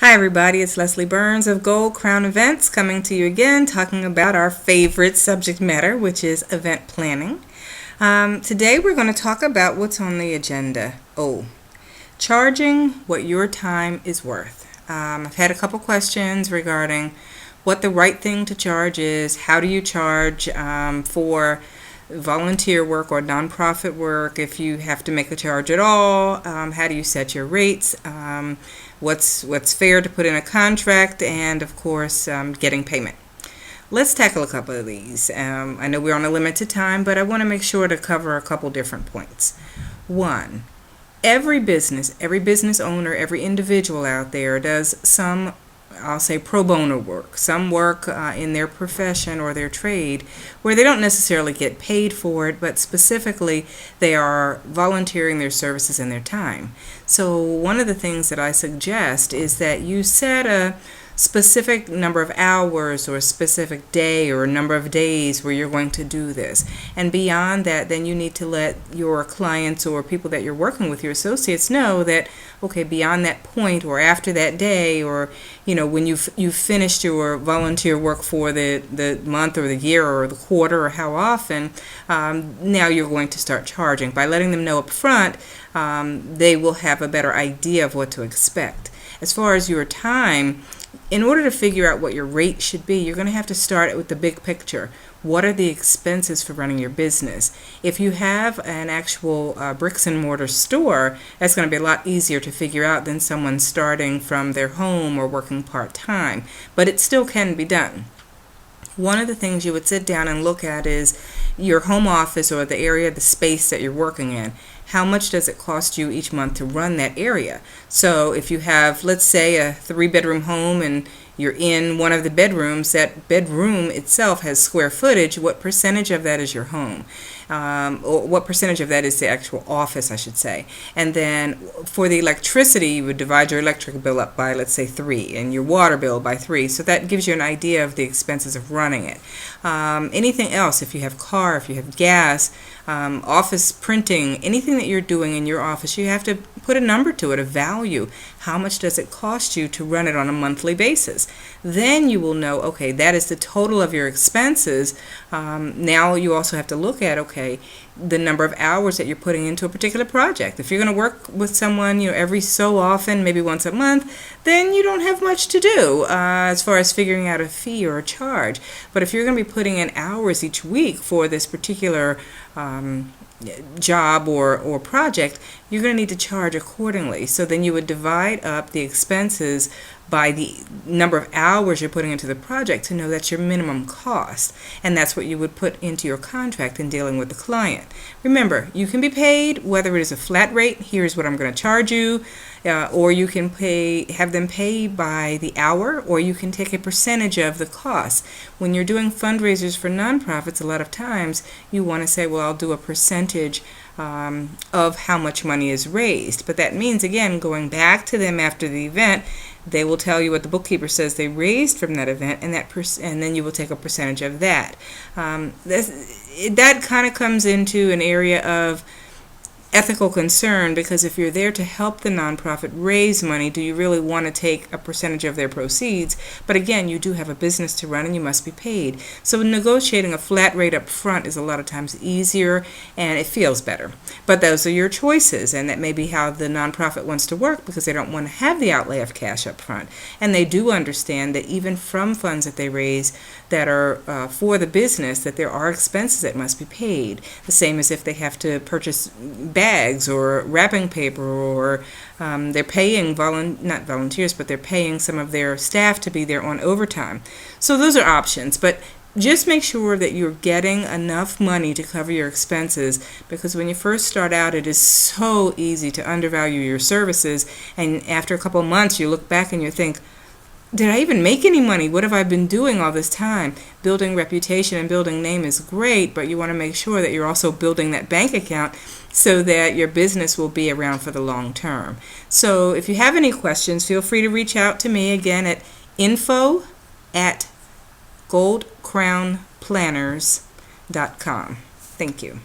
Hi everybody, it's Leslie Burns of Gold Crown Events coming to you again talking about our favorite subject matter, which is event planning. Today we're going to talk about what's on the agenda. Charging what your time is worth. I've had a couple questions regarding what the right thing to charge is. How do you charge for volunteer work or nonprofit work? If you have to make a charge at all, how do you set your rates? What's fair to put in a contract, and of course getting payment. Let's tackle a couple of these. I know we're on a limited time, but I want to make sure to cover a couple different points. One, every business owner, every individual out there does some, I'll say, pro bono work, some work in their profession or their trade where they don't necessarily get paid for it, but specifically they are volunteering their services and their time. So one of the things that I suggest is that you set a specific number of hours or a specific day or a number of days where you're going to do this. And beyond that, then you need to let your clients or people that you're working with, your associates, know that, okay, beyond that point or after that day, or when you've finished your volunteer work for the month or the year or the quarter or how often, now you're going to start charging. By letting them know up front, they will have a better idea of what to expect. As far as your time, in order to figure out what your rate should be, you're going to have to start with the big picture. What are the expenses for running your business? If you have an actual bricks and mortar store, that's going to be a lot easier to figure out than someone starting from their home or working part-time. But it still can be done. One of the things you would sit down and look at is your home office or the area, the space that you're working in. How much does it cost you each month to run that area? So if you have, let's say, a 3-bedroom home and you're in one of the bedrooms, that bedroom itself has square footage. What percentage of that is your home? Or what percentage of that is the actual office, I should say. And then for the electricity, you would divide your electric bill up by, let's say, 3, and your water bill by 3. So that gives you an idea of the expenses of running it. Anything else, if you have car, if you have gas, office printing, anything that you're doing in your office, you have to put a number to it, a value. How much does it cost you to run it on a monthly basis? Then you will know, okay, that is the total of your expenses. Now you also have to look at, okay, the number of hours that you're putting into a particular project. If you're going to work with someone, every so often, maybe once a month, then you don't have much to do as far as figuring out a fee or a charge. But if you're going to be putting in hours each week for this particular job or project, you're going to need to charge accordingly. So then you would divide up the expenses by the number of hours you're putting into the project to know that's your minimum cost. And that's what you would put into your contract in dealing with the client. Remember, you can be paid whether it is a flat rate, here's what I'm going to charge you, or you can have them pay by the hour, or you can take a percentage of the cost. When you're doing fundraisers for nonprofits, a lot of times you want to say, well, I'll do a percentage of how much money is raised. But that means, again, going back to them after the event, they will tell you what the bookkeeper says they raised from that event, and and then you will take a percentage of that. That kind of comes into an area of ethical concern, because if you're there to help the nonprofit raise money, do you really want to take a percentage of their proceeds? But again, you do have a business to run and you must be paid. So negotiating a flat rate up front is a lot of times easier and it feels better. But those are your choices, and that may be how the nonprofit wants to work, because they don't want to have the outlay of cash up front. And they do understand that even from funds that they raise that are for the business, that there are expenses that must be paid. The same as if they have to purchase bags or wrapping paper, or they're paying not volunteers, but they're paying some of their staff to be there on overtime. So those are options, but just make sure that you're getting enough money to cover your expenses, because when you first start out, it is so easy to undervalue your services, and after a couple of months you look back and you think, did I even make any money? What have I been doing all this time? Building reputation and building name is great, but you want to make sure that you're also building that bank account so that your business will be around for the long term. So if you have any questions, feel free to reach out to me again at info@goldcrownplanners.com. Thank you.